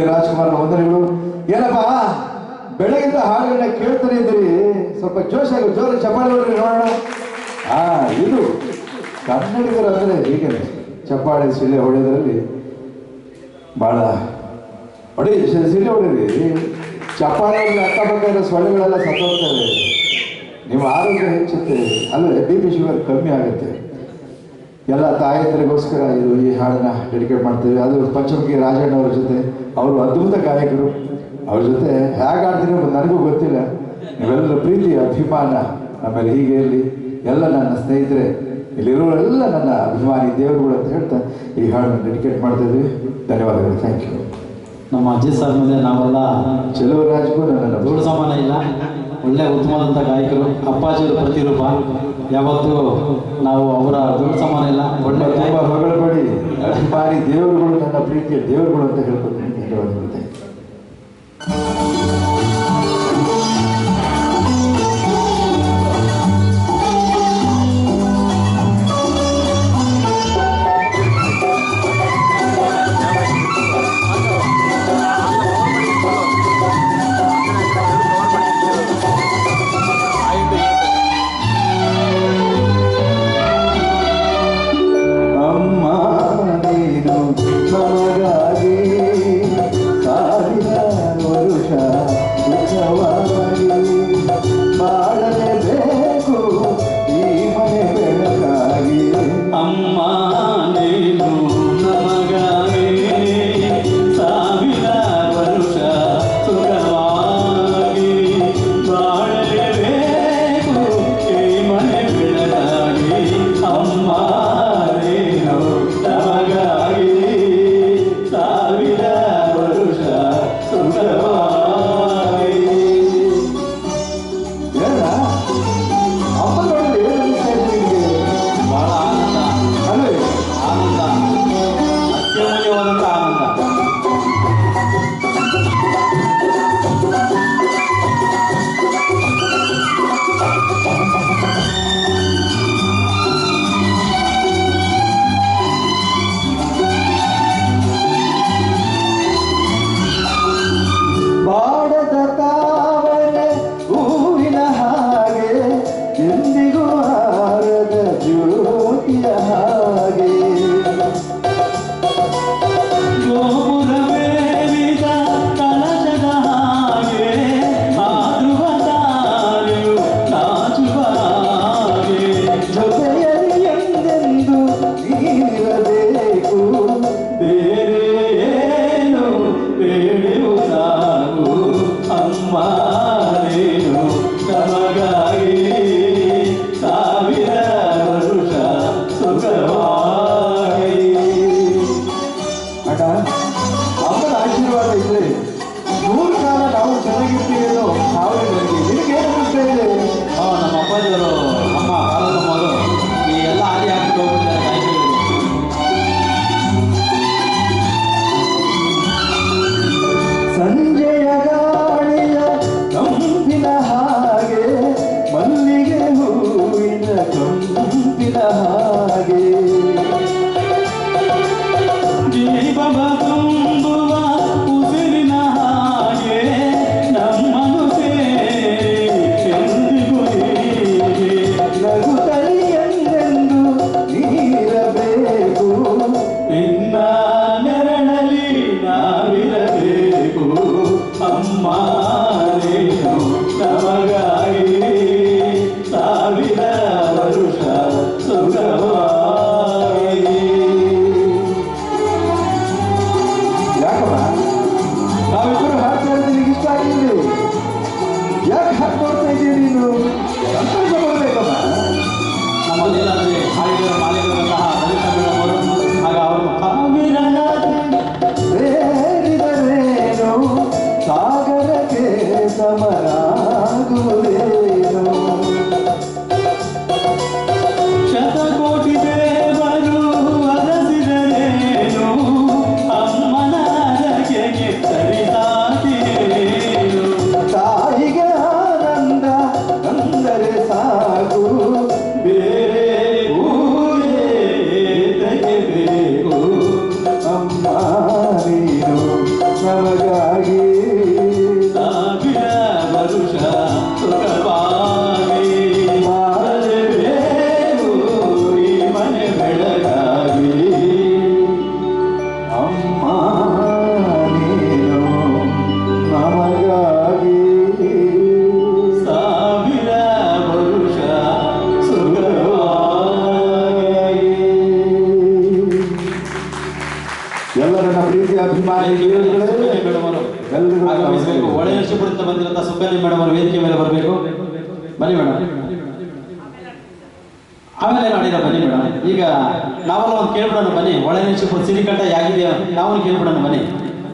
ರಾಜ್ಕುಮಾರ್ ವಂದನೆಗಳು. ಏನಪ್ಪ ಬೆಳಗಿಂದ ಹಾಡುಗಳನ್ನ ಕೇಳ್ತಾನೆ ಇದ್ದೀರಿ, ಸ್ವಲ್ಪ ಜೋಶಾಗಿ ಜೋರ ಚಪ್ಪಾಳೆ ಹೊಡ್ರಿ ನೋಡೋಣ. ಇದು ಕನ್ನಡಿಗರು ಅಂದರೆ ಹೀಗೆ ಚಪ್ಪಾಳೆ ಸಿಳ್ಳೆ ಹೊಡೆಯೋದ್ರಲ್ಲಿ ಭಾಳ ಹೊಡಿ ಸಿಳ್ಳೆ ಹೊಡೀರಿ. ಚಪ್ಪಾಳೆಯಲ್ಲಿ ಅಕ್ಕಪಕ್ಕ ಸೊಳ್ಳೆಗಳೆಲ್ಲ ಸತ್ತೋಗ್ತವೆ, ನಿಮ್ಮ ಆರೋಗ್ಯ ಹೆಚ್ಚುತ್ತೆ, ಅಲ್ಲದೆ ಬಿ ಪಿ ಶುಗರ್ ಕಮ್ಮಿ ಆಗುತ್ತೆ. ಎಲ್ಲ ತಾಯಂದರಿಗೋಸ್ಕರ ಈ ಹಾಡನ್ನ ಡೆಡಿಕೇಟ್ ಮಾಡ್ತೀವಿ. ಅದು ಪಂಚಮುಖಿ ರಾಜಣ್ಣ ಅವ್ರ ಜೊತೆ, ಅವರು ಅದ್ಭುತ ಗಾಯಕರು. ಅವ್ರ ಜೊತೆ ಹೇಗೆ ಆಡ್ತೀನಿ ನನಗೂ ಗೊತ್ತಿಲ್ಲ. ನೀವೆಲ್ಲರ ಪ್ರೀತಿ ಅಭಿಮಾನ ಆಮೇಲೆ ಹೀಗೆ ಇರಲಿ. ಎಲ್ಲ ನನ್ನ ಸ್ನೇಹಿತರೆ, ಇಲ್ಲಿರೋರೆಲ್ಲ ನನ್ನ ಅಭಿಮಾನಿ ದೇವರುಗಳು ಅಂತ ಹೇಳ್ತಾ ಈ ಹಾಡನ್ನು ಡೆಡಿಕೇಟ್ ಮಾಡ್ತಾಯಿದ್ವಿ. ಧನ್ಯವಾದಗಳು. Thank you. ನಮ್ಮ ಅಜ್ಜಿ ಸರ್ ಮೇಲೆ ನಾವೆಲ್ಲ ಚೆಲುವರಾಜ್ಗೂ ನನ್ನ ಧೂಳು ಸಮಾನ ಇಲ್ಲ, ಒಳ್ಳೆ ಉತ್ತಮವಾದಂಥ ಗಾಯಕರು. ಅಪ್ಪಾಜಿಯವರು ಪ್ರತಿರೂಪ. ಯಾವತ್ತೂ ನಾವು ಅವರ ಧೂಳು ಸಮಾನ ಇಲ್ಲ. ಒಳ್ಳೆ ತುಂಬ ಹೊಗಳಬೇಡಿ, ಅಭಿಮಾನಿ ದೇವರುಗಳು, ನನ್ನ ಪ್ರೀತಿಯ ದೇವರುಗಳು ಅಂತ ಹೇಳ್ಕೊತೀನಿ. ಧನ್ಯವಾದಗಳು. ನಮಗಾಗಿ ಸಾವಿರ ವರುಷ ಸುಖವಾಗಿ ಬಾಳಬೇಕು ಈ ಮನೆ ಬೆಳಗಾಗಿ ಅಮ್ಮ ನೀನು ನಮಗಾಗಿ ಸಾವಿರ ವರುಷ ಸುಖವಾಗಿ. ಎಲ್ಲ ನನ್ನ ಪ್ರೀತಿಯ ಅಭಿಮಾನಿ ಆಗಮಿಸಬೇಕು. ಒಳನರಸೀಪುರದಿಂದ ಬಂದಿರಂತ ಸುಬ್ಬಣ್ಣ ಮೇಡಮ್ ಅವರು ವೇದಿಕೆ ಮೇಲೆ ಬರಬೇಕು. ಬನ್ನಿ ಮೇಡಮ್. ಆಮೇಲೆ ನೋಡಿದ ಬನ್ನಿ ಮೇಡಮ್. ಈಗ ನಾವೆಲ್ಲ ಒಂದು ಕೇಳ್ಬಿಡೋಣ ಬನ್ನಿ. ಒಳನರಸೀಪುರ ಸಿರಿಕಂಠ ಯಾಗಿದೆ ನಾವು ಕೇಳ್ಬಿಡೋಣ ಬನ್ನಿ.